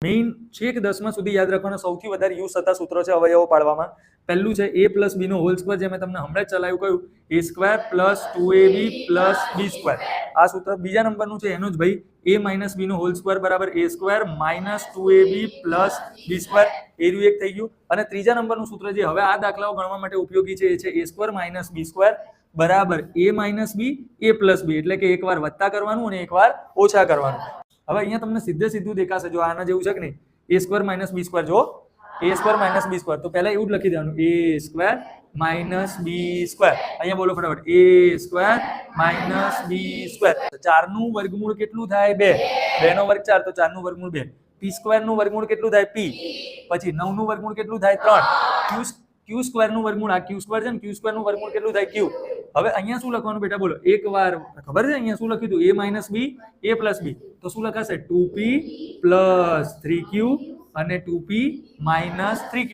Main છેક 10મા સુધી યાદ રાખવાના સૌથી વધારે યુઝ થતા સૂત્રો છે અવયવો પાડવામાં. પહેલું છે a + b નો હોલ સ્ક્વેર, જે મેં તમને હમણાં જ ચલાવ્યું કયું a² + 2ab + b². આ સૂત્ર. બીજા નંબરનું છે એનું જ ભાઈ a - b નો હોલ સ્ક્વેર બરાબર a² - 2ab + b². એ રહ્યું એક થઈ ગયું. અને ત્રીજા નંબરનું સૂત્ર જે હવે આ દાખલાઓ ગણવા માટે ઉપયોગી છે એ છે a² - b² બરાબર a - b a + b, એટલે કે એકવાર વત્તા કરવાનું અને એકવાર ઓછા કરવાનું. હવે અહીંયા તમને સીધું દેખાશે, જો આના જેવું છે કે નહીં, a² - b². જો a² - b², તો પહેલા એવું જ લખી દેવાનું a² - b². અહીંયા બોલો ફટાફટ a² - b². 4 નું વર્ગમૂળ કેટલું થાય? 2. 2 નો વર્ગ 4, તો 4 નું વર્ગમૂળ 2. p² નું વર્ગમૂળ કેટલું થાય? p. પછી 9 નું વર્ગમૂળ કેટલું થાય? 3. q² નું વર્ગમૂળ, આ q² છે ને, q² નું વર્ગમૂળ કેટલું થાય? q. હવે અહીંયા શું લખવાનું બેટા બોલો? એકવાર ખબર છે અહીંયા શું લખ્યું હતું? a - b a + b, તો શું લખાશે? 2p + 3q અને 2p - 3q.